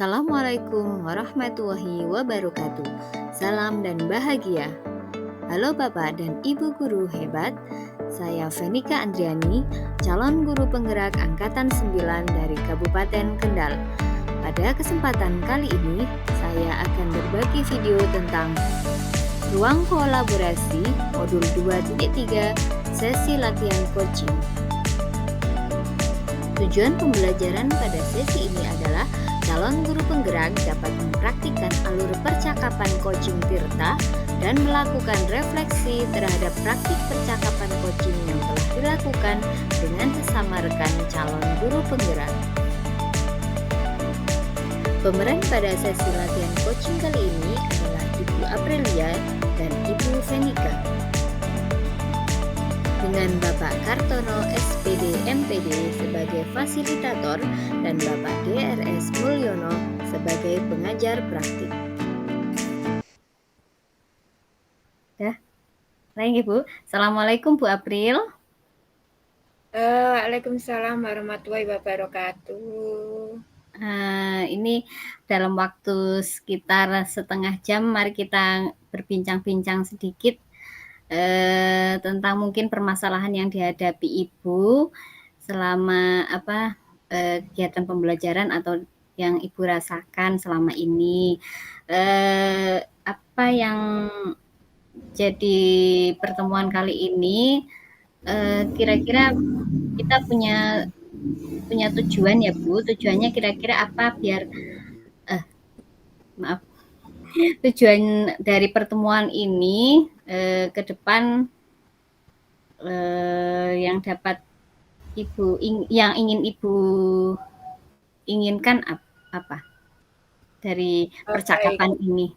Assalamualaikum warahmatullahi wabarakatuh. Salam dan bahagia. Halo Bapak dan Ibu guru hebat. Saya Venika Andriani, calon guru penggerak angkatan 9 dari Kabupaten Kendal. Pada kesempatan kali ini, saya akan berbagi video tentang ruang kolaborasi modul 2.3 sesi latihan coaching. Tujuan pembelajaran pada sesi ini adalah calon guru penggerak dapat mempraktikkan alur percakapan coaching Tirta dan melakukan refleksi terhadap praktik percakapan coaching yang telah dilakukan dengan sesama rekan calon guru penggerak. Pemeran pada sesi latihan coaching kali ini adalah Ibu Aprilia dan Ibu Venika, dengan Bapak Kartono SPD MPD sebagai fasilitator dan Bapak DRS Mulyono sebagai pengajar praktik. Baik Ibu, Assalamualaikum Bu April. Waalaikumsalam warahmatullahi wabarakatuh. Ini dalam waktu sekitar setengah jam, mari kita berbincang-bincang sedikit tentang mungkin permasalahan yang dihadapi Ibu selama kegiatan pembelajaran atau yang Ibu rasakan selama ini. Apa yang jadi pertemuan kali ini, kira-kira kita punya tujuan ya Bu. Tujuannya kira-kira apa biar tujuan dari pertemuan ini ke depan yang dapat yang ingin Ibu inginkan apa dari percakapan ini?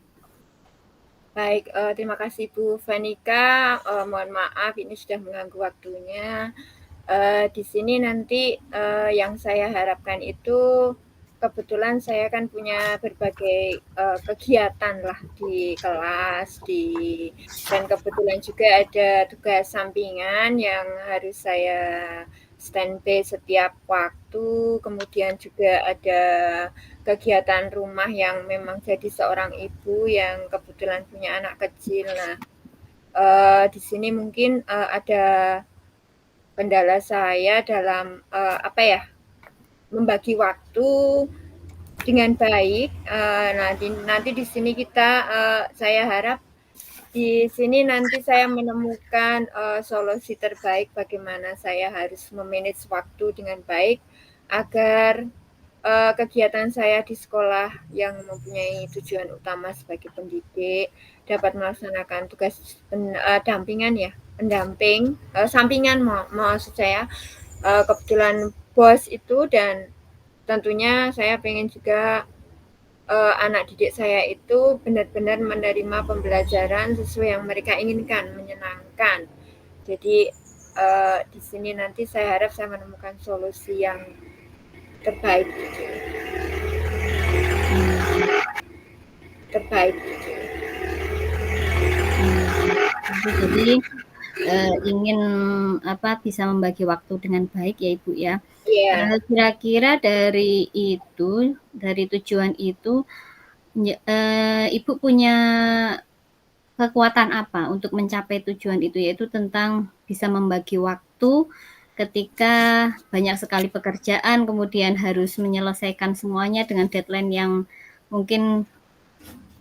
Baik, terima kasih Bu Venika. Mohon maaf ini sudah mengganggu waktunya. Di sini nanti yang saya harapkan itu kebetulan saya kan punya berbagai kegiatan lah di kelas, dan kebetulan juga ada tugas sampingan yang harus saya standby setiap waktu. Kemudian juga ada kegiatan rumah yang memang jadi seorang ibu yang kebetulan punya anak kecil. Nah, di sini mungkin ada kendala saya dalam membagi waktu dengan baik. Nanti di sini saya harap di sini nanti saya menemukan solusi terbaik bagaimana saya harus memanage waktu dengan baik agar kegiatan saya di sekolah yang mempunyai tujuan utama sebagai pendidik dapat melaksanakan tugas pendamping, sampingan maksud saya, kebetulan bos itu, dan tentunya saya pengen juga anak didik saya itu benar-benar menerima pembelajaran sesuai yang mereka inginkan, menyenangkan. Jadi di sini nanti saya harap saya menemukan solusi yang terbaik. Jadi ingin bisa membagi waktu dengan baik ya Ibu ya. Yeah. Kira-kira dari tujuan itu, Ibu punya kekuatan apa untuk mencapai tujuan itu, yaitu tentang bisa membagi waktu ketika banyak sekali pekerjaan, kemudian harus menyelesaikan semuanya dengan deadline yang mungkin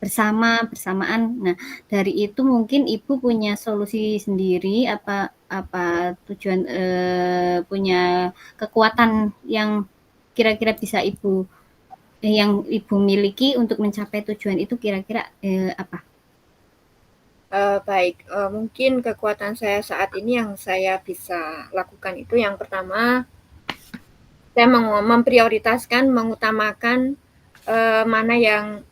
bersamaan. Nah, dari itu mungkin Ibu punya solusi sendiri, apa tujuan, punya kekuatan yang kira-kira bisa yang Ibu miliki untuk mencapai tujuan itu, kira-kira apa? Baik, mungkin kekuatan saya saat ini yang saya bisa lakukan itu yang pertama, saya memprioritaskan, mengutamakan mana yang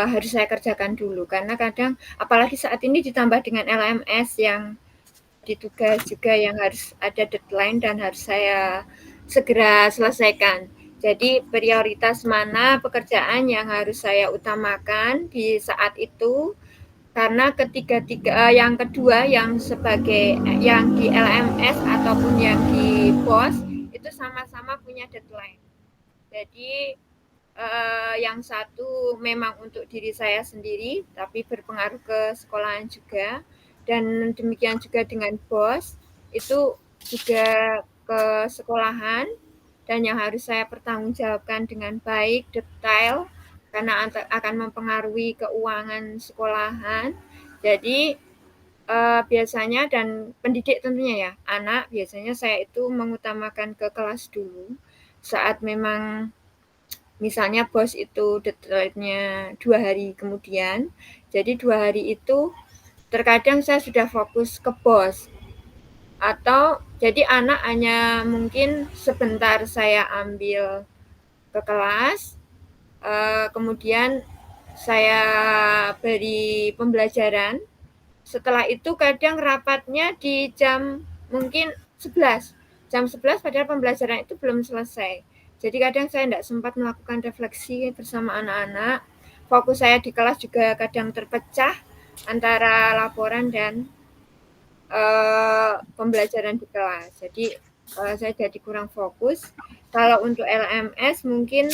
harus saya kerjakan dulu. Karena kadang, apalagi saat ini ditambah dengan LMS yang ditugas juga yang harus ada deadline dan harus saya segera selesaikan. Jadi prioritas mana pekerjaan yang harus saya utamakan di saat itu. Karena yang kedua yang sebagai yang di LMS ataupun yang di BOS itu sama-sama punya deadline. Jadi yang satu memang untuk diri saya sendiri, tapi berpengaruh ke sekolahan juga, dan demikian juga dengan bos, itu juga ke sekolahan, dan yang harus saya pertanggungjawabkan dengan baik, detail, karena akan mempengaruhi keuangan sekolahan. Jadi biasanya dan pendidik tentunya ya, anak biasanya saya itu mengutamakan ke kelas dulu, saat memang misalnya bos itu deadline-nya 2 hari kemudian, jadi 2 hari itu terkadang saya sudah fokus ke bos, atau jadi anak hanya mungkin sebentar saya ambil ke kelas, kemudian saya beri pembelajaran. Setelah itu kadang rapatnya di jam mungkin 11. Jam 11 padahal pembelajaran itu belum selesai. Jadi kadang saya tidak sempat melakukan refleksi bersama anak-anak. Fokus saya di kelas juga kadang terpecah antara laporan dan pembelajaran di kelas. Jadi saya jadi kurang fokus. Kalau untuk LMS mungkin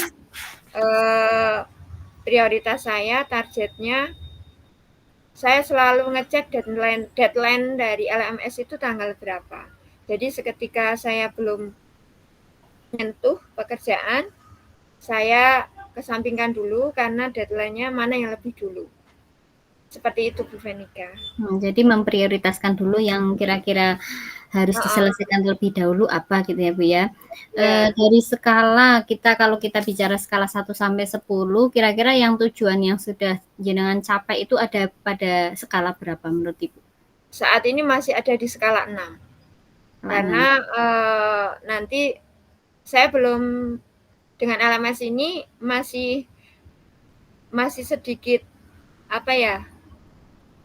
prioritas saya, targetnya saya selalu ngecek deadline dari LMS itu tanggal berapa. Jadi seketika saya belum menyentuh pekerjaan, saya kesampingkan dulu karena deadline-nya mana yang lebih dulu. Seperti itu Bu Venika. Jadi memprioritaskan dulu yang kira-kira harus diselesaikan terlebih dahulu apa gitu ya Bu ya. Ya. Dari skala kita, kalau kita bicara skala 1 sampai 10, kira-kira yang tujuan yang sudah jenengan capai itu ada pada skala berapa menurut Ibu? Saat ini masih ada di skala 6. Karena nanti saya belum dengan LMS ini masih sedikit apa ya,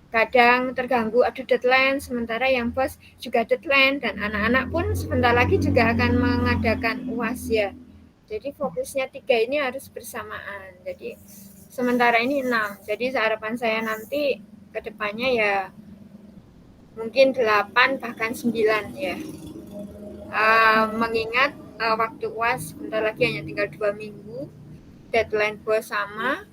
kadang terganggu, aduh deadline, sementara yang bos juga deadline, dan anak-anak pun sebentar lagi juga akan mengadakan UAS ya. Jadi fokusnya 3 ini harus bersamaan. Jadi sementara ini 6. Jadi harapan saya nanti ke depannya ya mungkin 8 bahkan 9 ya. Mengingat waktu UAS sebentar lagi hanya tinggal 2 minggu, deadline bos sama,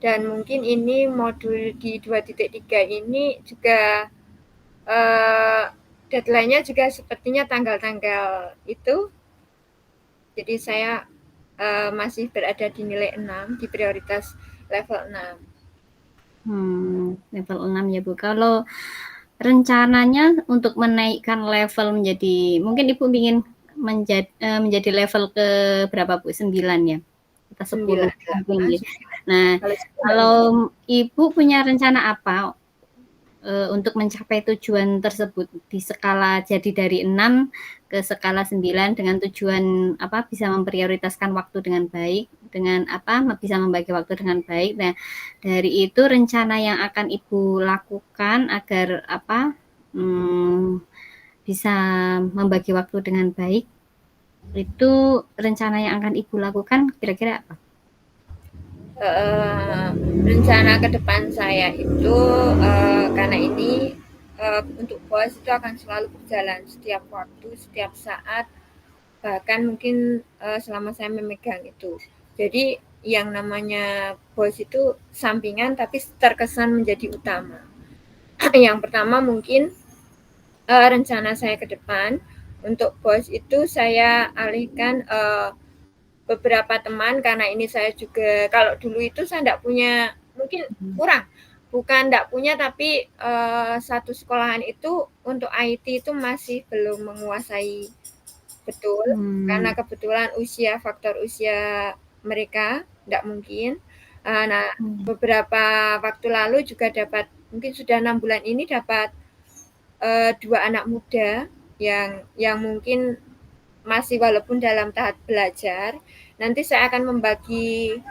dan mungkin ini modul di 2.3 ini juga deadline-nya juga sepertinya tanggal-tanggal itu. Jadi saya masih berada di nilai 6, di prioritas level 6. Level 6 ya Bu. Kalau rencananya untuk menaikkan level menjadi, mungkin Ibu ingin menjadi level ke berapa Bu? 9 ya? Kita 10 mungkin ya. Nah, kalau Ibu punya rencana apa untuk mencapai tujuan tersebut di skala jadi dari 6 ke skala 9 dengan tujuan apa, bisa memprioritaskan waktu dengan baik, dengan apa, bisa membagi waktu dengan baik. Nah, dari itu rencana yang akan Ibu lakukan agar apa, bisa membagi waktu dengan baik, itu rencana yang akan Ibu lakukan kira-kira apa? Rencana ke depan saya itu karena ini untuk bos itu akan selalu berjalan setiap waktu, setiap saat, bahkan mungkin selama saya memegang itu. Jadi yang namanya bos itu sampingan tapi terkesan menjadi utama. Yang pertama mungkin rencana saya ke depan untuk bos itu saya alihkan beberapa teman, karena ini saya juga kalau dulu itu saya tidak punya, mungkin kurang, bukan tidak punya, tapi satu sekolahan itu untuk IT itu masih belum menguasai betul, karena kebetulan faktor usia mereka tidak mungkin. Nah, beberapa waktu lalu juga dapat, mungkin sudah 6 bulan ini dapat 2 anak muda yang mungkin masih walaupun dalam tahap belajar. Nanti saya akan membagi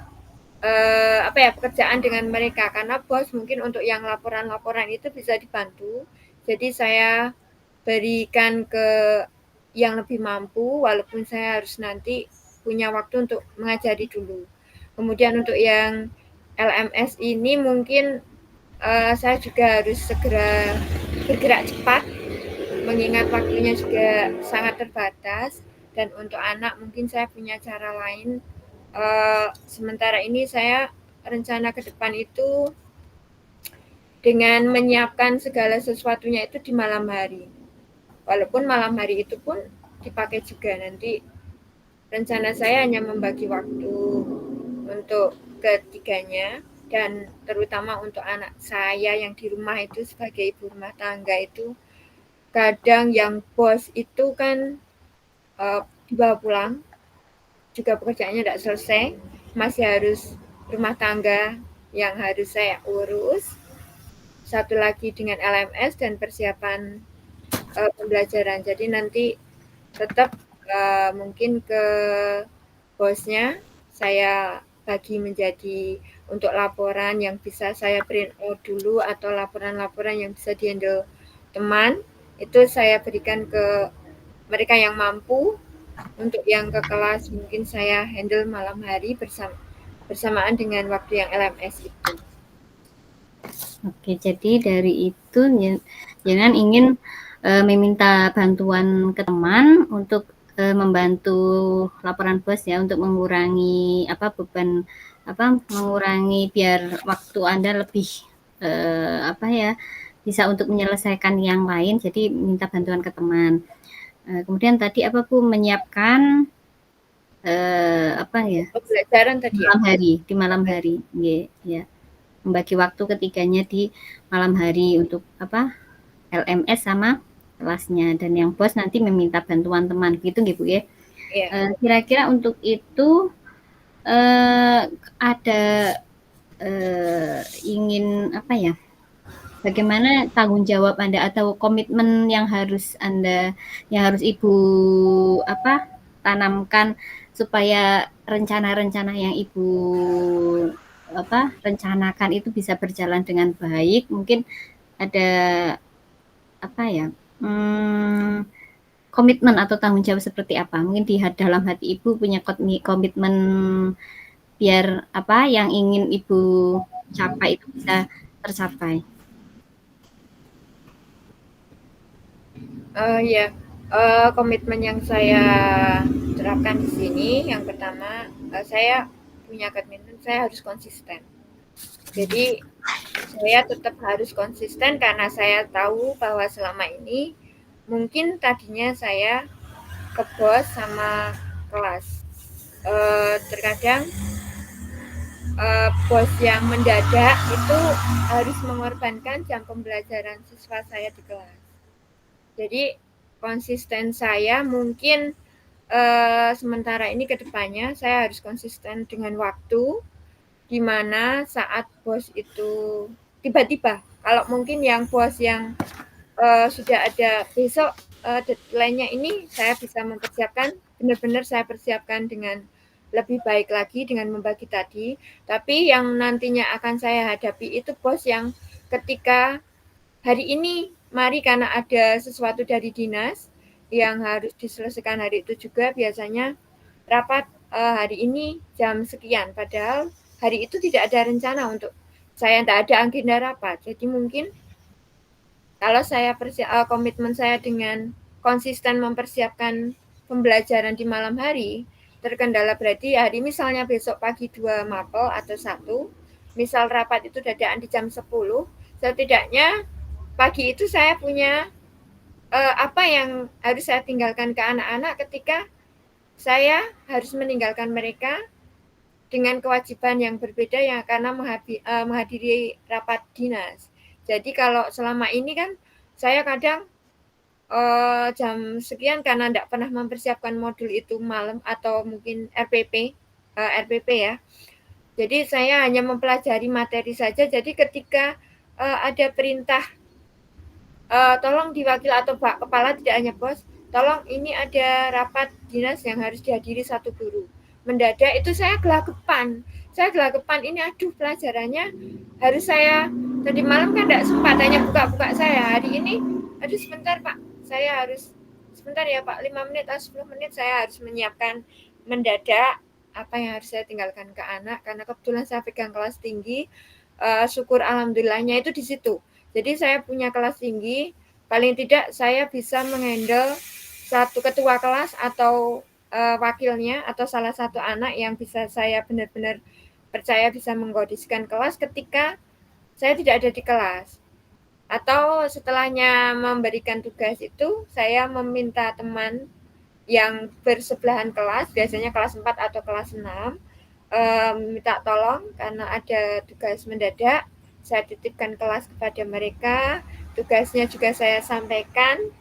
pekerjaan dengan mereka, karena bos mungkin untuk yang laporan-laporan itu bisa dibantu. Jadi saya berikan ke yang lebih mampu, walaupun saya harus nanti punya waktu untuk mengajari dulu. Kemudian untuk yang LMS ini mungkin saya juga harus segera bergerak cepat, mengingat waktunya juga sangat terbatas, dan untuk anak mungkin saya punya cara lain sementara ini saya rencana ke depan itu dengan menyiapkan segala sesuatunya itu di malam hari. Walaupun malam hari itu pun dipakai juga nanti. Rencana saya hanya membagi waktu untuk ketiganya dan terutama untuk anak saya yang di rumah itu sebagai ibu rumah tangga itu kadang yang bos itu kan dibawa pulang juga pekerjaannya tidak selesai, masih harus rumah tangga yang harus saya urus, satu lagi dengan LMS dan persiapan pembelajaran. Jadi nanti tetap mungkin ke bosnya saya bagi menjadi untuk laporan yang bisa saya print out dulu atau laporan-laporan yang bisa dihandle teman itu saya berikan ke mereka yang mampu. Untuk yang ke kelas mungkin saya handle malam hari bersamaan dengan waktu yang LMS itu. Oke, jadi dari itu jangan ingin meminta bantuan ke teman untuk membantu laporan bos ya, untuk mengurangi beban mengurangi biar waktu Anda lebih bisa untuk menyelesaikan yang lain, jadi minta bantuan ke teman. Kemudian tadi Bu menyiapkan Pembelajaran tadi ya? di malam hari, ya. Membagi waktu ketiganya di malam hari untuk LMS sama kelasnya, dan yang bos nanti meminta bantuan teman gitu Bu ya. Iya. Kira-kira untuk itu ada ingin bagaimana tanggung jawab Anda atau komitmen yang harus Ibu tanamkan supaya rencana-rencana yang Ibu rencanakan itu bisa berjalan dengan baik. Mungkin ada komitmen atau tanggung jawab seperti apa? Mungkin di dalam hati Ibu punya komitmen biar yang ingin Ibu capai itu bisa tercapai. Ya, komitmen yang saya terapkan di sini yang pertama saya punya komitmen saya harus konsisten. Jadi saya tetap harus konsisten karena saya tahu bahwa selama ini mungkin tadinya saya ke bos sama kelas. Terkadang bos yang mendadak itu harus mengorbankan jam pembelajaran siswa saya di kelas. Jadi konsisten saya mungkin sementara ini ke depannya saya harus konsisten dengan waktu, di mana saat bos itu tiba-tiba, kalau mungkin yang bos yang sudah ada besok deadline-nya ini, saya bisa mempersiapkan, benar-benar saya persiapkan dengan lebih baik lagi dengan membagi tadi. Tapi yang nantinya akan saya hadapi itu bos yang ketika hari ini mari karena ada sesuatu dari dinas yang harus diselesaikan hari itu juga biasanya rapat hari ini jam sekian, padahal hari itu tidak ada rencana untuk saya, tidak ada agenda rapat. Jadi mungkin kalau saya komitmen saya dengan konsisten mempersiapkan pembelajaran di malam hari, terkendala berarti hari misalnya besok pagi 2 mapel atau 1, misal rapat itu dadaan di jam 10, setidaknya pagi itu saya punya apa yang harus saya tinggalkan ke anak-anak ketika saya harus meninggalkan mereka dengan kewajiban yang berbeda yang karena menghadiri rapat dinas. Jadi kalau selama ini kan saya kadang jam sekian karena tidak pernah mempersiapkan modul itu malam atau mungkin RPP ya. Jadi saya hanya mempelajari materi saja. Jadi ketika ada perintah tolong diwakil atau Pak Kepala, tidak hanya bos, tolong ini ada rapat dinas yang harus dihadiri satu guru. Mendadak itu saya gelagapan. Ini aduh pelajarannya harus saya tadi malam kan tidak sempat hanya buka-buka saya. Hari ini aduh sebentar Pak, saya harus sebentar ya Pak, 5 menit atau 10 menit saya harus menyiapkan mendadak apa yang harus saya tinggalkan ke anak karena kebetulan saya pegang kelas tinggi. Syukur alhamdulillahnya itu di situ. Jadi saya punya kelas tinggi, paling tidak saya bisa menghandle satu ketua kelas atau wakilnya atau salah satu anak yang bisa saya benar-benar percaya bisa mengkondisikan kelas ketika saya tidak ada di kelas. Atau setelahnya memberikan tugas itu, saya meminta teman yang bersebelahan kelas, biasanya kelas 4 atau kelas 6, minta tolong karena ada tugas mendadak, saya titipkan kelas kepada mereka, tugasnya juga saya sampaikan,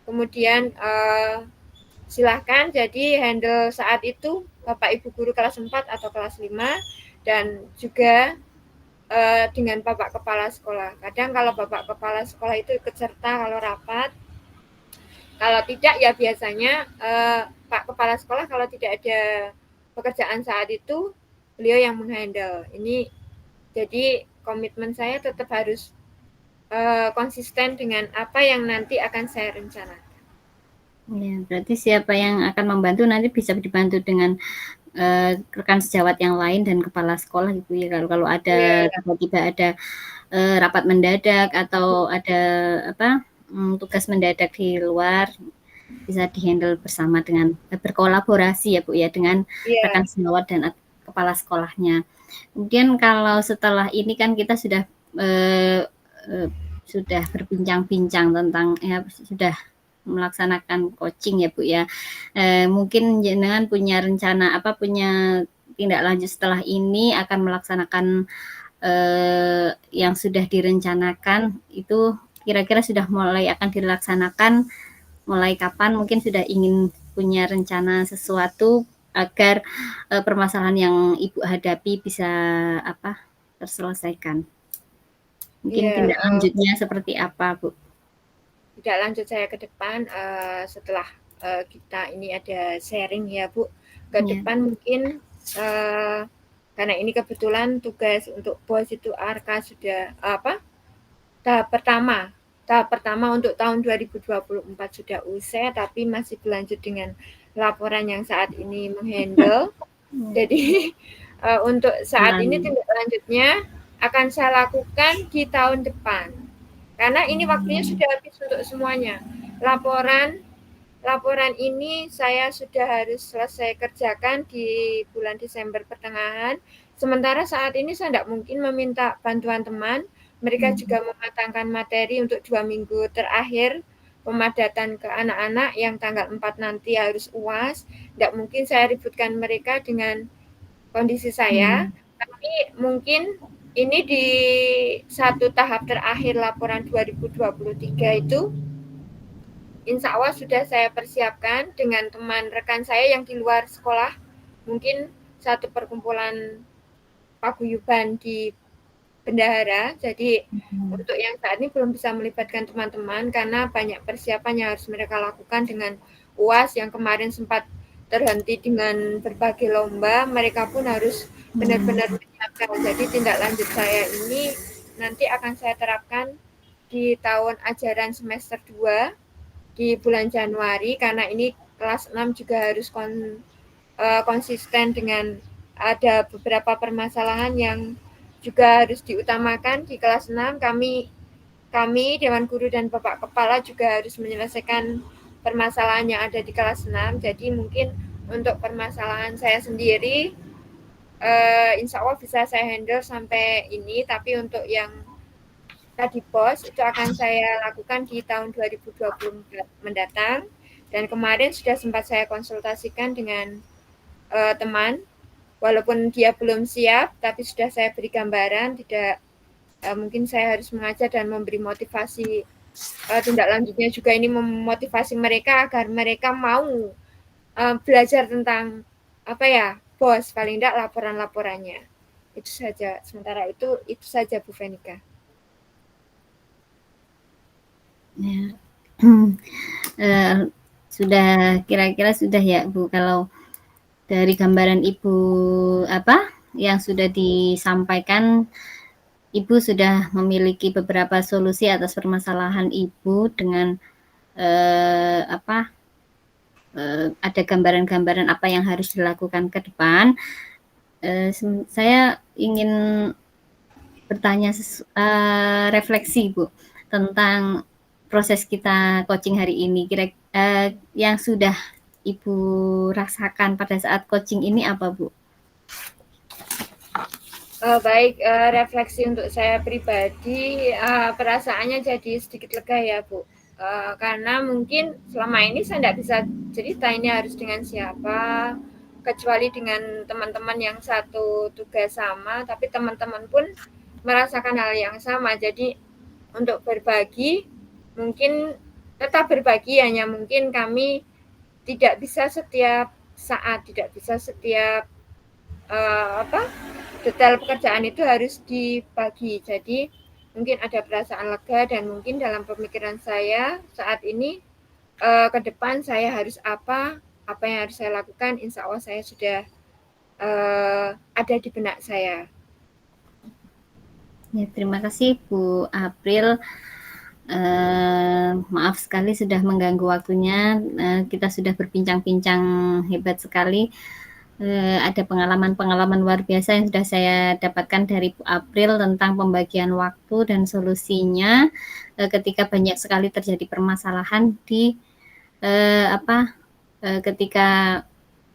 kemudian silahkan jadi handle saat itu Bapak Ibu guru kelas 4 atau kelas 5 dan juga dengan Bapak Kepala Sekolah. Kadang kalau Bapak Kepala Sekolah itu ikut serta kalau rapat, kalau tidak ya biasanya Pak Kepala Sekolah kalau tidak ada pekerjaan saat itu, beliau yang menghandle. Ini jadi komitmen saya tetap harus konsisten dengan apa yang nanti akan saya rencanakan. Ya, berarti siapa yang akan membantu nanti bisa dibantu dengan rekan sejawat yang lain dan kepala sekolah gitu ya. Kalau ada tiba-tiba ada rapat mendadak atau ada tugas mendadak di luar, bisa dihandle bersama dengan berkolaborasi ya Bu ya dengan rekan sejawat dan kepala sekolahnya. Kemudian kalau setelah ini kan kita sudah berbincang-bincang tentang ya sudah melaksanakan coaching ya Bu ya. Mungkin jenengan punya rencana punya tindak lanjut setelah ini akan melaksanakan yang sudah direncanakan itu kira-kira sudah mulai akan dilaksanakan mulai kapan, mungkin sudah ingin punya rencana sesuatu agar permasalahan yang Ibu hadapi bisa terselesaikan. Mungkin tindak lanjutnya seperti apa Bu? Tidak lanjut saya ke depan setelah kita ini ada sharing ya Bu, ke depan mungkin karena ini kebetulan tugas untuk BOS itu ARKA sudah tahap pertama untuk tahun 2024 sudah usai, tapi masih berlanjut dengan laporan yang saat ini menghandle. Jadi untuk saat ini tindak lanjutnya akan saya lakukan di tahun depan. Karena ini waktunya sudah habis untuk semuanya. Laporan ini saya sudah harus selesai kerjakan di bulan Desember pertengahan. Sementara saat ini saya tidak mungkin meminta bantuan teman. Mereka juga mematangkan materi untuk 2 minggu terakhir pemadatan ke anak-anak yang tanggal 4 nanti harus UAS. Tidak mungkin saya ributkan mereka dengan kondisi saya. Tapi mungkin ini di satu tahap terakhir laporan 2023 itu insya Allah sudah saya persiapkan dengan teman rekan saya yang di luar sekolah, mungkin satu perkumpulan paguyuban di bendahara. Jadi untuk yang saat ini belum bisa melibatkan teman-teman karena banyak persiapan yang harus mereka lakukan dengan UAS yang kemarin sempat terhenti dengan berbagai lomba, mereka pun harus benar-benar menyiapkan. Jadi tindak lanjut saya ini nanti akan saya terapkan di tahun ajaran semester 2 di bulan Januari karena ini kelas 6 juga harus konsisten dengan ada beberapa permasalahan yang juga harus diutamakan di kelas 6. Kami Dewan Guru dan Bapak Kepala juga harus menyelesaikan permasalahan yang ada di kelas 6. Jadi mungkin untuk permasalahan saya sendiri insya Allah bisa saya handle sampai ini, tapi untuk yang tadi pos itu akan saya lakukan di tahun 2024 mendatang. Dan kemarin sudah sempat saya konsultasikan dengan teman, walaupun dia belum siap, tapi sudah saya beri gambaran, tidak mungkin saya harus mengajar dan memberi motivasi tindak lanjutnya juga ini memotivasi mereka agar mereka mau belajar tentang BOS, paling tidak laporan-laporannya. Itu saja. Sementara itu saja Bu Fenika. Ya. Sudah kira-kira sudah ya Bu, kalau dari gambaran Ibu yang sudah disampaikan, Ibu sudah memiliki beberapa solusi atas permasalahan Ibu dengan ada gambaran-gambaran apa yang harus dilakukan ke depan. Saya ingin bertanya refleksi Bu tentang proses kita coaching hari ini. Yang sudah Ibu rasakan pada saat coaching ini apa, Bu? Baik, refleksi untuk saya pribadi, perasaannya jadi sedikit lega ya, Bu. Karena mungkin selama ini saya nggak bisa cerita ini harus dengan siapa, kecuali dengan teman-teman yang satu tugas sama, tapi teman-teman pun merasakan hal yang sama. Jadi untuk berbagi, mungkin tetap berbagi, hanya mungkin kami tidak bisa setiap saat, tidak bisa setiap detail pekerjaan itu harus dibagi. Jadi mungkin ada perasaan lega dan mungkin dalam pemikiran saya saat ini ke depan saya harus apa yang harus saya lakukan, insya Allah saya sudah ada di benak saya. Ya, terima kasih Bu April. Maaf sekali sudah mengganggu waktunya. Kita sudah berbincang-bincang hebat sekali. Ada pengalaman-pengalaman luar biasa yang sudah saya dapatkan dari Bu April tentang pembagian waktu dan solusinya ketika banyak sekali terjadi permasalahan di ketika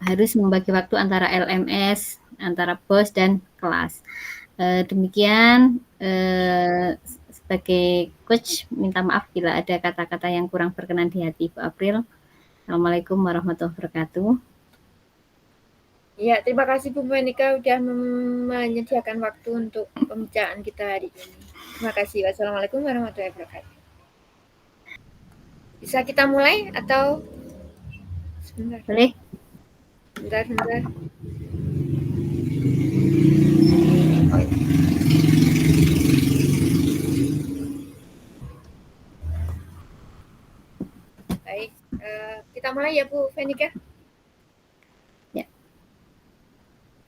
harus membagi waktu antara LMS, antara bos dan kelas. Demikian sebagai coach minta maaf bila ada kata-kata yang kurang berkenan di hati Bu April. Assalamualaikum warahmatullahi wabarakatuh. Ya, terima kasih Bu Monika sudah menyediakan waktu untuk pembicaraan kita hari ini. Terima kasih. Wassalamualaikum warahmatullahi wabarakatuh. Bisa kita mulai atau sebentar? Boleh? Sebentar. Baik, kita mulai ya Bu Venika. Ya.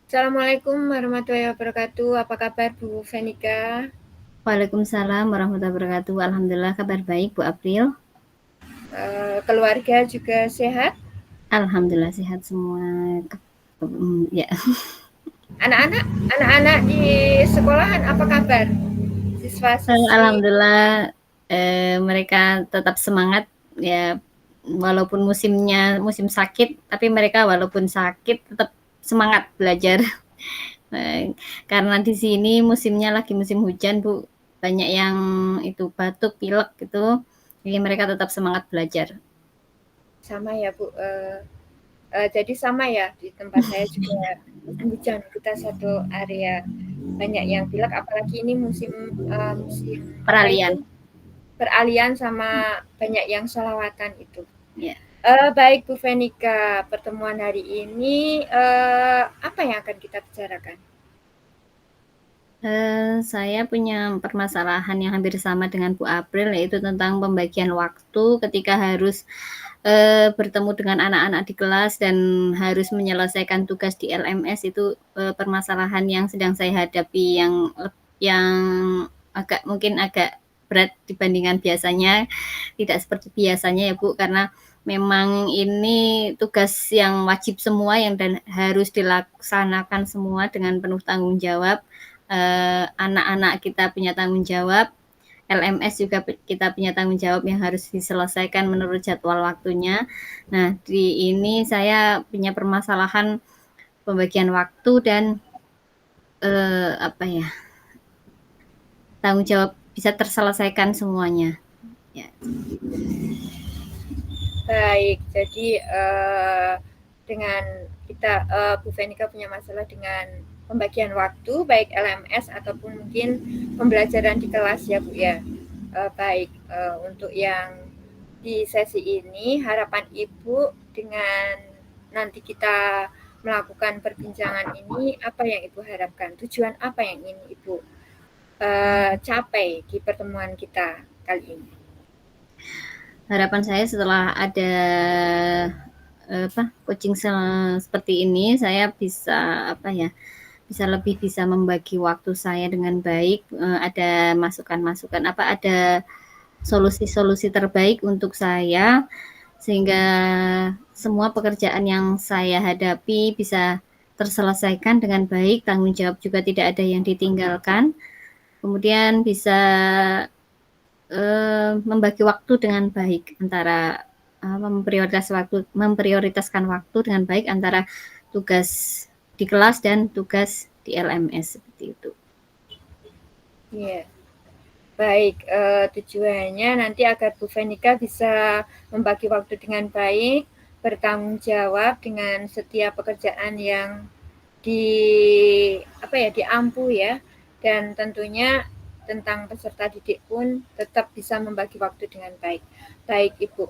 Assalamualaikum warahmatullahi wabarakatuh. Apa kabar Bu Venika? Waalaikumsalam warahmatullahi wabarakatuh. Alhamdulillah kabar baik Bu April. Keluarga juga sehat? Alhamdulillah sehat semua. Ya. Anak-anak di sekolahan apa kabar? Siswa-siswi? Alhamdulillah mereka tetap semangat ya, walaupun musim sakit, tapi mereka walaupun sakit tetap semangat belajar. Karena di sini musimnya lagi musim hujan Bu, banyak yang itu batuk, pilek gitu, jadi mereka tetap semangat belajar. Sama ya Bu, jadi sama ya di tempat saya juga musim hujan, kita satu area banyak yang pilek, apalagi ini musim peralihan. Peralihan sama banyak yang sholawatan itu. Ya. Baik Bu Venika, pertemuan hari ini apa yang akan kita bicarakan? Saya punya permasalahan yang hampir sama dengan Bu April, yaitu tentang pembagian waktu ketika harus bertemu dengan anak-anak di kelas dan harus menyelesaikan tugas di LMS. Itu permasalahan yang sedang saya hadapi, yang mungkin agak berat dibandingkan biasanya. Tidak seperti biasanya ya Bu, karena memang ini tugas yang wajib semua yang dan harus dilaksanakan semua dengan penuh tanggung jawab. Anak-anak kita punya tanggung jawab, LMS juga kita punya tanggung jawab yang harus diselesaikan menurut jadwal waktunya. Nah, di ini saya punya permasalahan pembagian waktu dan tanggung jawab bisa terselesaikan semuanya. Ya. Baik, jadi dengan kita Bu Venika punya masalah dengan pembagian waktu baik LMS ataupun mungkin pembelajaran di kelas ya Bu ya. Baik, untuk yang di sesi ini harapan Ibu dengan nanti kita melakukan perbincangan ini, apa yang Ibu harapkan? Tujuan apa yang ingin Ibu capai di pertemuan kita kali ini? Harapan saya setelah ada coaching seperti ini, saya bisa lebih bisa membagi waktu saya dengan baik. Ada masukan-masukan, ada solusi-solusi terbaik untuk saya, sehingga semua pekerjaan yang saya hadapi bisa terselesaikan dengan baik, tanggung jawab juga tidak ada yang ditinggalkan, kemudian bisa membagi waktu dengan baik antara memprioritaskan waktu dengan baik antara tugas di kelas dan tugas di LMS seperti itu. Iya. Baik, tujuannya nanti agar Bu Venika bisa membagi waktu dengan baik, bertanggung jawab dengan setiap pekerjaan yang diampu ya, dan tentunya tentang peserta didik pun tetap bisa membagi waktu dengan baik. Baik Ibu,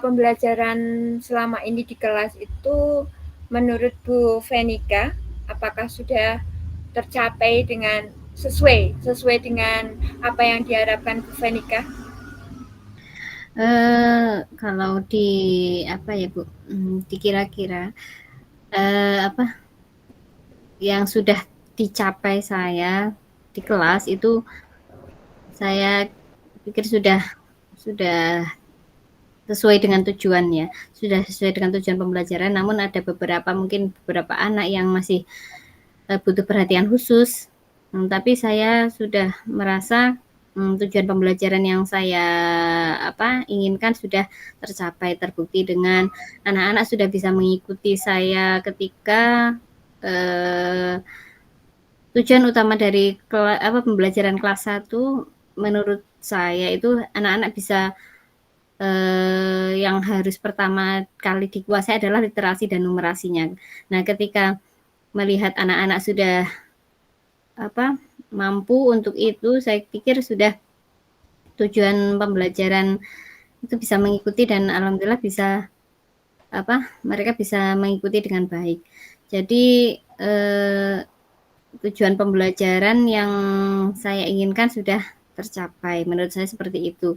pembelajaran selama ini di kelas itu menurut Bu Venika, apakah sudah tercapai dengan sesuai dengan apa yang diharapkan Bu Venika? Kalau Bu, dikira-kira yang sudah dicapai saya di kelas itu saya pikir sudah sesuai dengan tujuannya, sudah sesuai dengan tujuan pembelajaran. Namun ada beberapa anak yang masih butuh perhatian khusus. Tapi saya sudah merasa tujuan pembelajaran yang saya inginkan sudah tercapai, terbukti dengan anak-anak sudah bisa mengikuti saya ketika tujuan utama dari pembelajaran kelas 1 menurut saya itu anak-anak bisa yang harus pertama kali dikuasai adalah literasi dan numerasinya. Nah, ketika melihat anak-anak sudah mampu untuk itu, saya pikir sudah tujuan pembelajaran itu bisa mengikuti dan alhamdulillah bisa mereka bisa mengikuti dengan baik. Jadi tujuan pembelajaran yang saya inginkan sudah tercapai. Menurut saya seperti itu.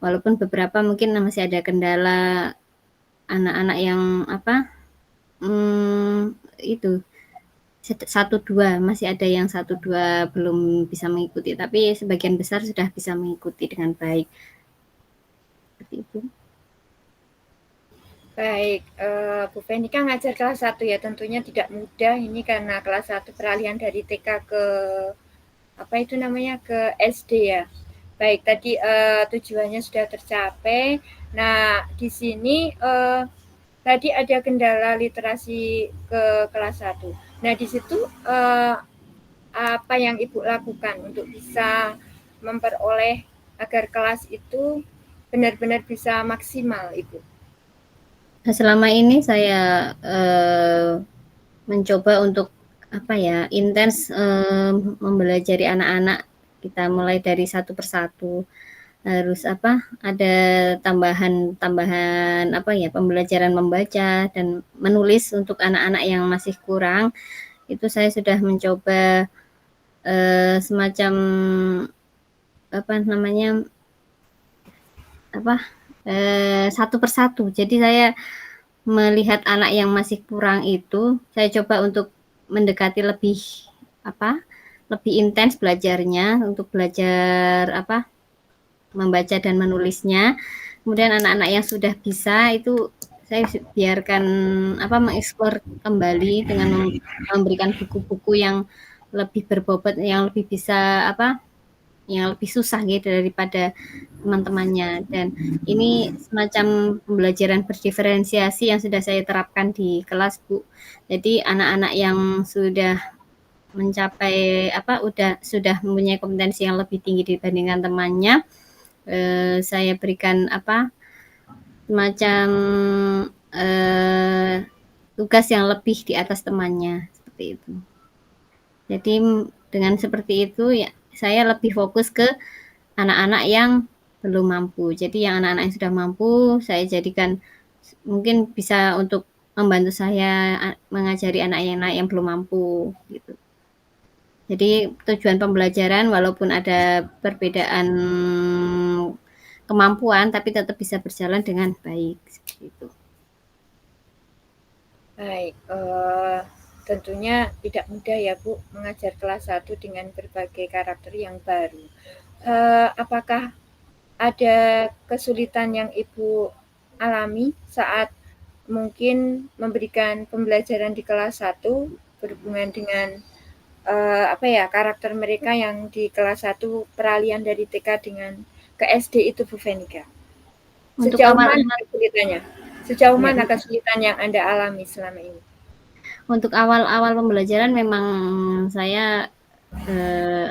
Walaupun beberapa mungkin masih ada kendala anak-anak yang itu 1-2 masih ada yang 1-2 belum bisa mengikuti, tapi sebagian besar sudah bisa mengikuti dengan baik. Seperti itu. Baik, Bu Venika ngajar kelas 1 ya, tentunya tidak mudah ini karena kelas 1 peralihan dari TK ke ke SD ya. Baik, tadi tujuannya sudah tercapai. Nah, di sini tadi ada kendala literasi ke kelas 1. Nah, di situ apa yang Ibu lakukan untuk bisa memperoleh agar kelas itu benar-benar bisa maksimal, Ibu? Nah, selama ini saya mencoba untuk intens mempelajari anak-anak. Kita mulai dari satu persatu. Harus ada tambahan pembelajaran membaca dan menulis untuk anak-anak yang masih kurang. Itu saya sudah mencoba semacam satu persatu. Jadi saya melihat anak yang masih kurang itu, saya coba untuk mendekati lebih intens belajarnya, untuk belajar membaca dan menulisnya. Kemudian anak-anak yang sudah bisa itu saya biarkan mengeksplor kembali dengan memberikan buku-buku yang lebih berbobot, yang lebih bisa yang lebih susah gitu daripada teman-temannya. Dan ini semacam pembelajaran berdiferensiasi yang sudah saya terapkan di kelas, Bu. Jadi anak-anak yang sudah mencapai sudah mempunyai kompetensi yang lebih tinggi dibandingkan temannya, saya berikan semacam tugas yang lebih di atas temannya, seperti itu. Jadi dengan seperti itu ya saya lebih fokus ke anak-anak yang belum mampu. Jadi yang anak-anak yang sudah mampu saya jadikan mungkin bisa untuk membantu saya mengajari anak-anak yang belum mampu gitu. Jadi tujuan pembelajaran walaupun ada perbedaan kemampuan tapi tetap bisa berjalan dengan baik seperti itu. Baik, tentunya tidak mudah ya Bu mengajar kelas 1 dengan berbagai karakter yang baru. Apakah ada kesulitan yang Ibu alami saat mungkin memberikan pembelajaran di kelas 1 berhubungan dengan karakter mereka yang di kelas 1 peralihan dari TK dengan ke SD itu Bu Venika? Untuk Sejauh mana awal-awal kesulitannya? Sejauh ya, mana kesulitan yang Anda alami selama ini? untuk awal-awal pembelajaran memang saya,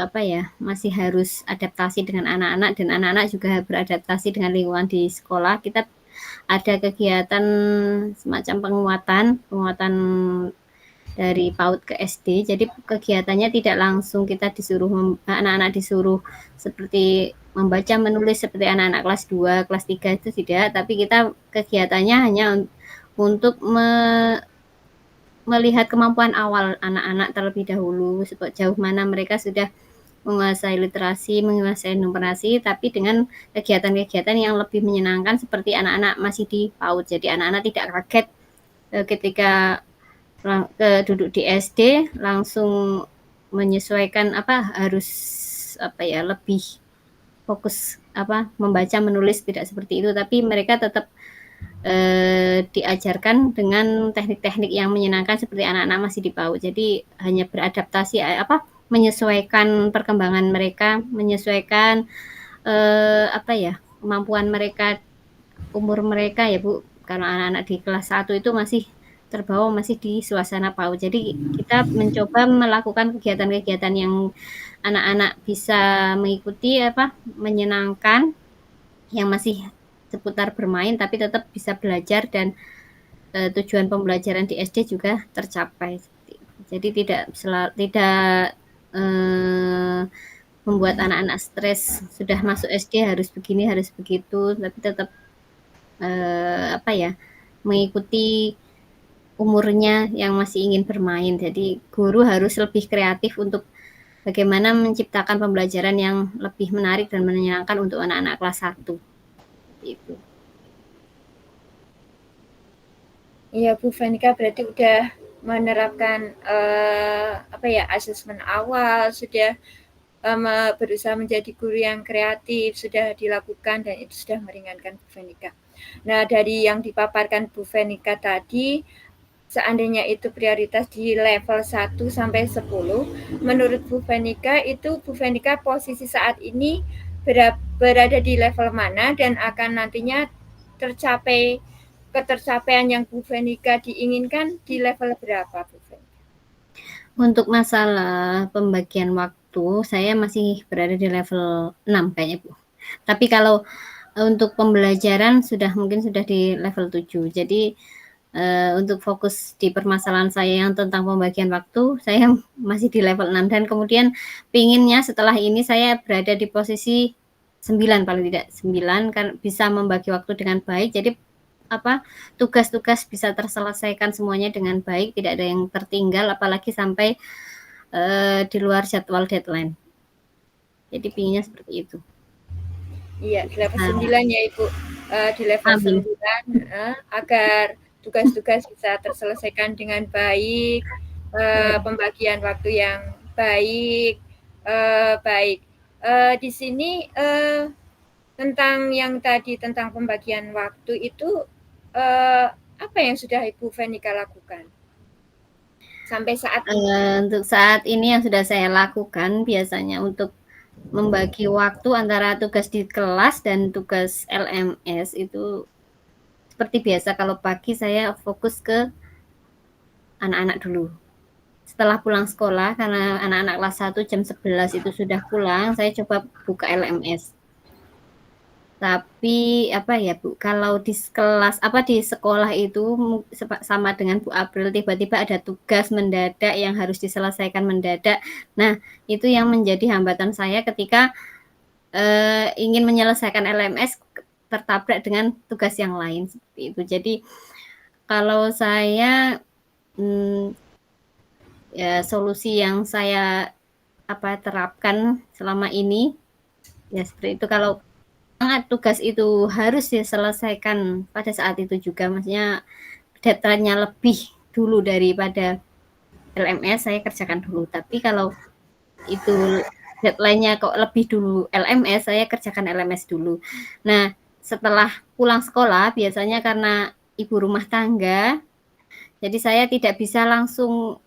apa ya, masih harus adaptasi dengan anak-anak dan anak-anak juga beradaptasi dengan lingkungan di sekolah. Kita ada kegiatan semacam penguatan penguatan dari PAUD ke SD. Jadi kegiatannya tidak langsung kita disuruh anak-anak disuruh seperti membaca, menulis seperti anak-anak kelas 2, kelas 3 itu tidak, tapi kita kegiatannya hanya untuk melihat kemampuan awal anak-anak terlebih dahulu, sejauh mana mereka sudah menguasai literasi, menguasai numerasi, tapi dengan kegiatan-kegiatan yang lebih menyenangkan seperti anak-anak masih di PAUD. Jadi anak-anak tidak kaget ketika duduk di SD langsung menyesuaikan harus lebih fokus membaca menulis tidak seperti itu, tapi mereka tetap diajarkan dengan teknik-teknik yang menyenangkan seperti anak-anak masih di PAUD. Jadi hanya beradaptasi menyesuaikan perkembangan mereka, menyesuaikan kemampuan mereka, umur mereka ya Bu. Kalau anak-anak di kelas 1 itu masih terbawa masih di suasana PAUD. Jadi kita mencoba melakukan kegiatan-kegiatan yang anak-anak bisa mengikuti menyenangkan, yang masih seputar bermain tapi tetap bisa belajar dan tujuan pembelajaran di SD juga tercapai. Jadi tidak membuat anak-anak stres sudah masuk SD harus begini harus begitu, tapi tetap mengikuti umurnya yang masih ingin bermain. Jadi guru harus lebih kreatif untuk bagaimana menciptakan pembelajaran yang lebih menarik dan menyenangkan untuk anak-anak kelas 1. Itu. Iya Bu Venika berarti udah menerapkan asesmen awal, sudah berusaha menjadi guru yang kreatif, sudah dilakukan dan itu sudah meringankan Bu Venika. Nah dari yang dipaparkan Bu Venika tadi, seandainya itu prioritas di level 1 sampai 10, menurut Bu Venika itu Bu Venika posisi saat ini berada di level mana dan akan nantinya tercapai ketercapaian yang Bu Venika diinginkan di level berapa Bu Venika? Untuk masalah pembagian waktu, saya masih berada di level 6 kayaknya Bu. Tapi kalau untuk pembelajaran mungkin sudah di level 7. Jadi untuk fokus di permasalahan saya yang tentang pembagian waktu, saya masih di level 6 dan kemudian pinginnya setelah ini saya berada di posisi 9 paling tidak 9 kan bisa membagi waktu dengan baik. Jadi tugas-tugas bisa terselesaikan semuanya dengan baik, tidak ada yang tertinggal apalagi sampai di luar jadwal deadline. Jadi pinginnya seperti itu. Iya, di level 9 ya Ibu. Di level Amin. 9 agar tugas-tugas bisa terselesaikan dengan baik, pembagian waktu yang baik. Baik. Di sini tentang yang tadi tentang pembagian waktu itu apa yang sudah Ibu Venika lakukan sampai saat ini? Untuk saat ini yang sudah saya lakukan biasanya untuk membagi waktu antara tugas di kelas dan tugas LMS itu seperti biasa kalau pagi saya fokus ke anak-anak dulu. Setelah pulang sekolah, karena anak-anak kelas 1 jam 11 itu sudah pulang, saya coba buka LMS. Tapi Bu, kalau di kelas di sekolah itu sama dengan Bu April, tiba-tiba ada tugas mendadak yang harus diselesaikan mendadak. Nah, itu yang menjadi hambatan saya ketika ingin menyelesaikan LMS tertabrak dengan tugas yang lain seperti itu. Jadi kalau saya ya solusi yang saya terapkan selama ini ya seperti itu. Kalau tugas itu harus diselesaikan pada saat itu juga, maksudnya deadline-nya lebih dulu daripada LMS, saya kerjakan dulu. Tapi kalau itu deadline-nya kok lebih dulu LMS, saya kerjakan LMS dulu. Nah, setelah pulang sekolah, biasanya karena ibu rumah tangga, jadi saya tidak bisa langsung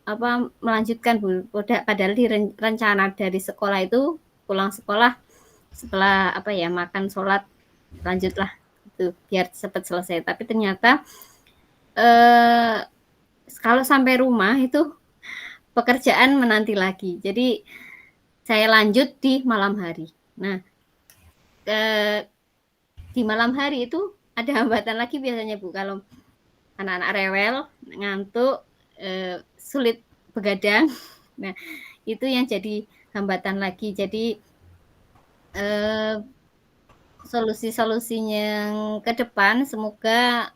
melanjutkan Bu. Padahal di rencana dari sekolah itu pulang sekolah setelah makan sholat lanjutlah gitu biar cepat selesai. Tapi ternyata kalau sampai rumah itu pekerjaan menanti lagi. Jadi saya lanjut di malam hari. Nah, di malam hari itu ada hambatan lagi biasanya Bu, kalau anak-anak rewel, ngantuk, sulit begadang. Nah, itu yang jadi hambatan lagi. Jadi solusi-solusinya yang ke depan semoga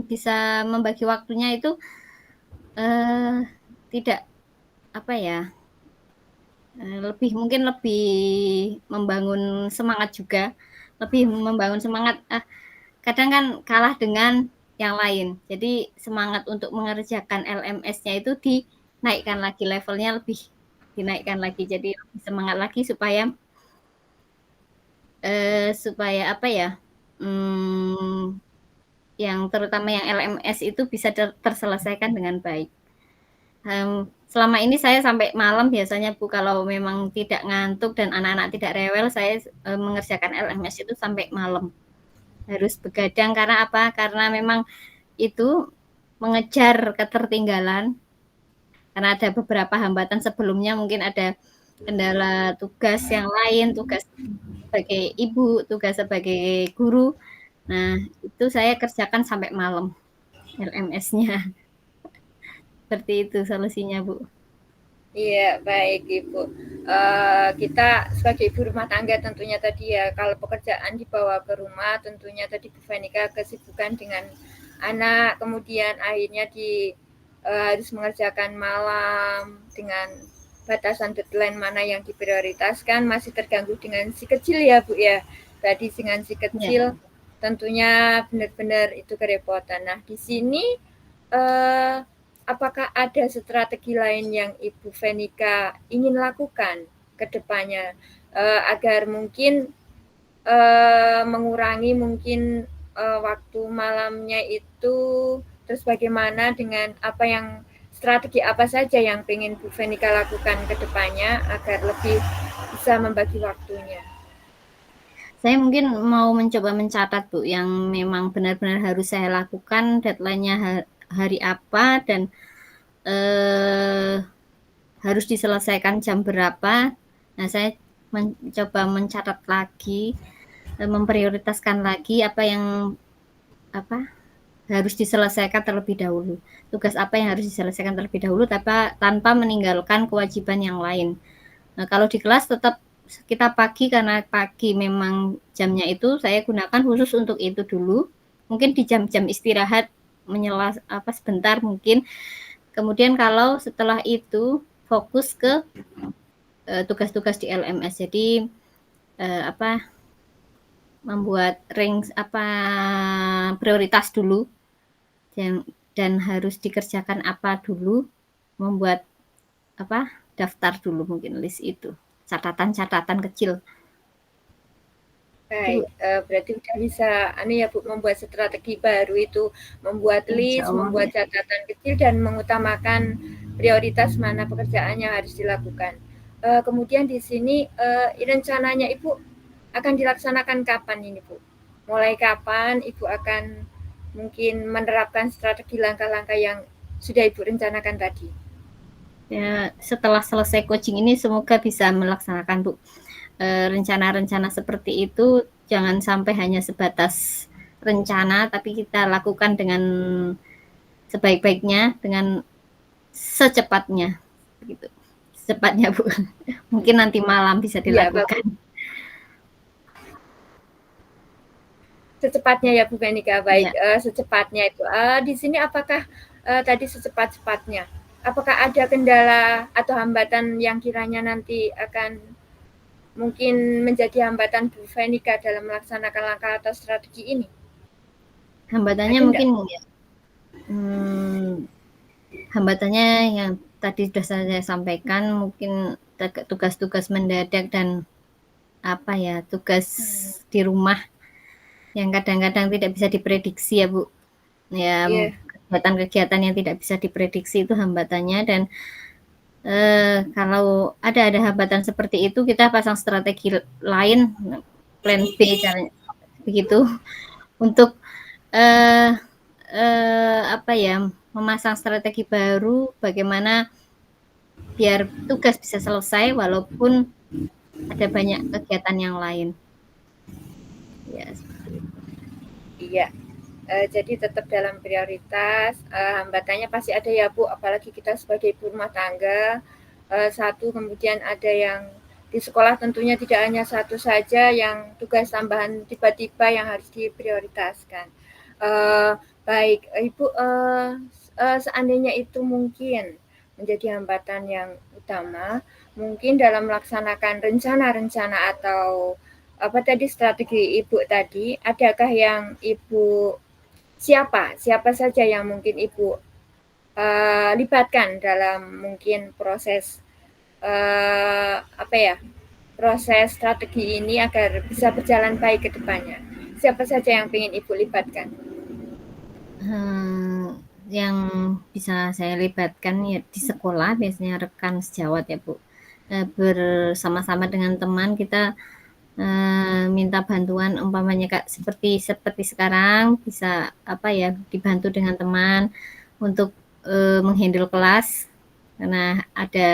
bisa membagi waktunya itu tidak mungkin lebih membangun semangat juga, kadang kan kalah dengan yang lain. Jadi semangat untuk mengerjakan LMS-nya itu dinaikkan lagi, levelnya lebih dinaikkan lagi. Jadi lebih semangat lagi supaya yang terutama yang LMS itu bisa terselesaikan dengan baik. Selama ini saya sampai malam biasanya Bu, kalau memang tidak ngantuk dan anak-anak tidak rewel, saya mengerjakan LMS itu sampai malam. Harus begadang karena apa? Karena memang itu mengejar ketertinggalan. Karena ada beberapa hambatan sebelumnya, mungkin ada kendala tugas yang lain, tugas sebagai ibu, tugas sebagai guru. Nah, itu saya kerjakan sampai malam LMS-nya. Seperti itu solusinya, Bu. Iya, baik Ibu. Kita sebagai ibu rumah tangga tentunya tadi ya, kalau pekerjaan dibawa ke rumah, tentunya tadi Bu Fenika kesibukan dengan anak, kemudian akhirnya harus mengerjakan malam dengan batasan deadline mana yang diprioritaskan, masih terganggu dengan si kecil ya Bu ya. Tadi dengan si kecil tentunya benar-benar itu kerepotan. Nah, di sini apakah ada strategi lain yang Ibu Fenika ingin lakukan ke depannya agar mungkin mengurangi mungkin waktu malamnya itu, terus bagaimana dengan strategi apa saja yang ingin Bu Fenika lakukan ke depannya agar lebih bisa membagi waktunya? Saya mungkin mau mencoba mencatat Bu, yang memang benar-benar harus saya lakukan, deadline-nya hari apa, dan harus diselesaikan jam berapa. Nah, saya mencoba mencatat lagi, memprioritaskan lagi apa yang harus diselesaikan terlebih dahulu. Tugas apa yang harus diselesaikan terlebih dahulu tanpa meninggalkan kewajiban yang lain. Nah, kalau di kelas tetap kita pagi, karena pagi memang jamnya itu saya gunakan khusus untuk itu dulu. Mungkin di jam-jam istirahat menyela sebentar mungkin. Kemudian kalau setelah itu fokus ke tugas-tugas di LMS. Jadi membuat prioritas dulu dan harus dikerjakan apa dulu, membuat daftar dulu, mungkin list itu, catatan-catatan kecil. Baik, berarti udah bisa Bu, membuat strategi baru itu, membuat list, membuat catatan kecil dan mengutamakan prioritas mana pekerjaan yang harus dilakukan. Kemudian di sini rencananya Ibu akan dilaksanakan kapan ini Bu? Mulai kapan Ibu akan mungkin menerapkan strategi langkah-langkah yang sudah Ibu rencanakan tadi? Ya, setelah selesai coaching ini semoga bisa melaksanakan Bu. Rencana-rencana seperti itu jangan sampai hanya sebatas rencana, tapi kita lakukan dengan sebaik-baiknya, dengan secepatnya gitu. Secepatnya Bu. Mungkin nanti malam bisa dilakukan. Ya, secepatnya ya Bu Fenika, baik ya. Secepatnya itu di sini apakah tadi secepat-cepatnya, apakah ada kendala atau hambatan yang kiranya nanti akan mungkin menjadi hambatan Bu Fenika dalam melaksanakan langkah atau strategi ini? Hambatannya mungkin hambatannya yang tadi sudah saya sampaikan, mungkin tugas-tugas mendadak dan tugas di rumah yang kadang-kadang tidak bisa diprediksi ya Bu. Ya, kegiatan-kegiatan yang tidak bisa diprediksi itu hambatannya. Dan kalau ada hambatan seperti itu, kita pasang strategi lain, plan B caranya. begitu untuk eh, apa ya, memasang strategi baru bagaimana biar tugas bisa selesai walaupun ada banyak kegiatan yang lain. Ya, seperti itu. Iya. Jadi tetap dalam prioritas, hambatannya pasti ada ya Bu, apalagi kita sebagai ibu rumah tangga, satu kemudian ada yang di sekolah tentunya tidak hanya satu saja yang tugas tambahan tiba-tiba yang harus diprioritaskan. Eee, Baik, Ibu, seandainya itu mungkin menjadi hambatan yang utama, mungkin dalam melaksanakan rencana-rencana atau apa tadi strategi Ibu tadi, adakah yang Ibu siapa saja yang mungkin Ibu libatkan dalam mungkin proses apa ya proses strategi ini agar bisa berjalan baik ke depannya. Siapa saja yang ingin Ibu libatkan? Yang bisa saya libatkan ya di sekolah biasanya rekan sejawat ya Bu. Bersama-sama dengan teman kita minta bantuan umpamanya Kak seperti seperti sekarang bisa apa ya dibantu dengan teman untuk menghandle kelas karena ada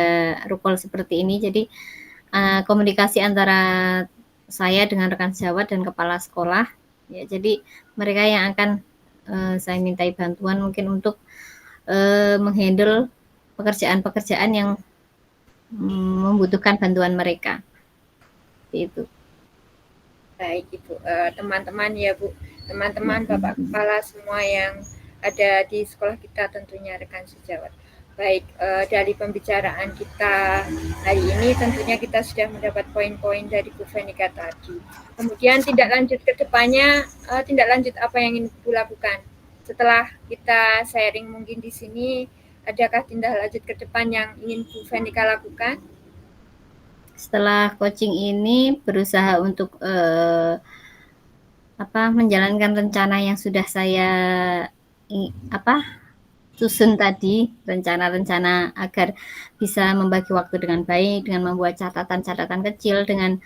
rukol seperti ini. Jadi komunikasi antara saya dengan rekan sejawat dan kepala sekolah ya. Jadi mereka yang akan saya mintai bantuan mungkin untuk menghandle pekerjaan-pekerjaan yang membutuhkan bantuan mereka. Seperti itu. Baik Ibu, teman-teman ya Bu, teman-teman Bapak Kepala semua yang ada di sekolah kita tentunya rekan sejawat. Baik, dari pembicaraan kita hari ini tentunya kita sudah mendapat poin-poin dari Bu Venika tadi. Kemudian tindak lanjut ke depannya, tindak lanjut apa yang ingin Bu lakukan? Setelah kita sharing mungkin di sini, adakah tindak lanjut ke depan yang ingin Bu Venika lakukan? Setelah coaching ini berusaha untuk menjalankan rencana yang sudah saya susun tadi, rencana-rencana agar bisa membagi waktu dengan baik, dengan membuat catatan-catatan kecil, dengan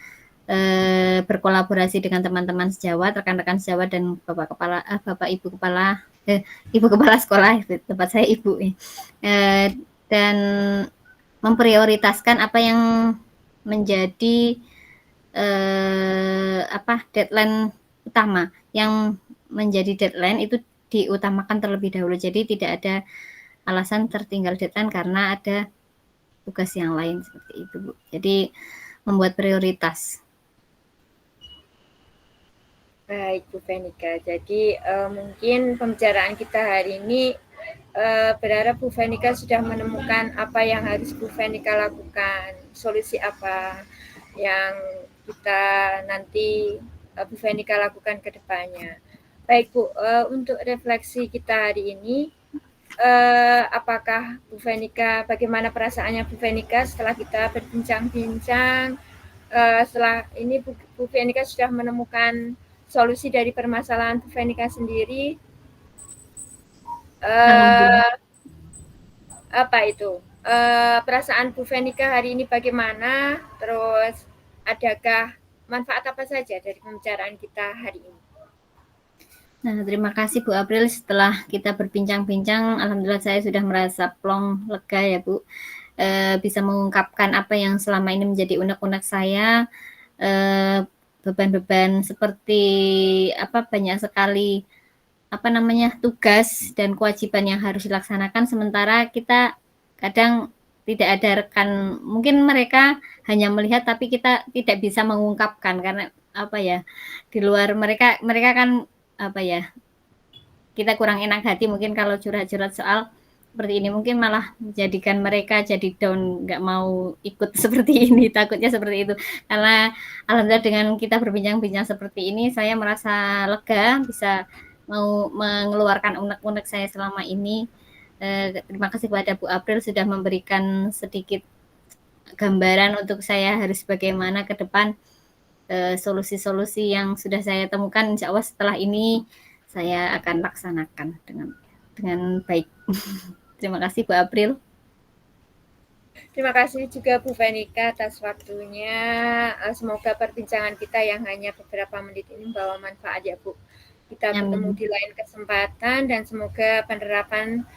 berkolaborasi dengan teman-teman sejawat, rekan-rekan sejawat dan bapak ibu kepala sekolah, tempat saya ibu, dan memprioritaskan apa yang menjadi deadline utama. Yang menjadi deadline itu diutamakan terlebih dahulu. Jadi tidak ada alasan tertinggal deadline karena ada tugas yang lain seperti itu, Bu. Jadi membuat prioritas. Baik Bu Venika, jadi mungkin pembicaraan kita hari ini berharap Bu Venika sudah menemukan apa yang harus Bu Venika lakukan, solusi apa yang kita nanti Bu Venika lakukan ke depannya. Baik Bu, untuk refleksi kita hari ini, apakah Bu Venika, bagaimana perasaannya Bu Venika setelah kita berbincang-bincang, setelah ini Bu Venika sudah menemukan solusi dari permasalahan Bu Venika sendiri, apa itu perasaan Bu Venika hari ini bagaimana, terus adakah manfaat apa saja dari pembicaraan kita hari ini? Nah, terima kasih Bu April. Setelah kita berbincang-bincang, alhamdulillah saya sudah merasa plong, lega ya Bu. Bisa mengungkapkan apa yang selama ini menjadi unek-unek saya, beban-beban seperti banyak sekali tugas dan kewajiban yang harus dilaksanakan, sementara kita kadang tidak ada rekan, mungkin mereka hanya melihat tapi kita tidak bisa mengungkapkan karena di luar mereka kan kita kurang enak hati mungkin kalau curhat-curhat soal seperti ini, mungkin malah menjadikan mereka jadi down, nggak mau ikut seperti ini, takutnya seperti itu. Karena alhamdulillah dengan kita berbincang-bincang seperti ini saya merasa lega, bisa mau mengeluarkan unek-unek saya selama ini. Terima kasih kepada Bu April sudah memberikan sedikit gambaran untuk saya harus bagaimana ke depan, solusi-solusi yang sudah saya temukan insya Allah setelah ini saya akan laksanakan dengan baik. Terima kasih Bu April. Terima kasih juga Bu Fenika atas waktunya. Semoga perbincangan kita yang hanya beberapa menit ini membawa manfaat ya Bu. Kita bertemu Amin. di lain kesempatan dan semoga penerapan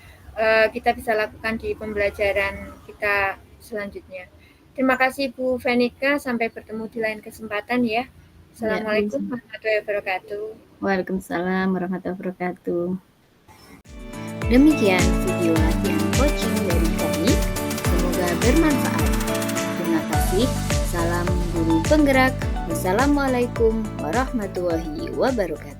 kita bisa lakukan di pembelajaran kita selanjutnya. Terima kasih Bu Fenika, sampai bertemu di lain kesempatan ya. Ya, Assalamualaikum warahmatullahi wabarakatuh. Waalaikumsalam warahmatullahi wabarakatuh. Demikian video latihan coaching dari kami. Semoga bermanfaat. Terima kasih. Salam guru penggerak. Wassalamualaikum warahmatullahi wabarakatuh.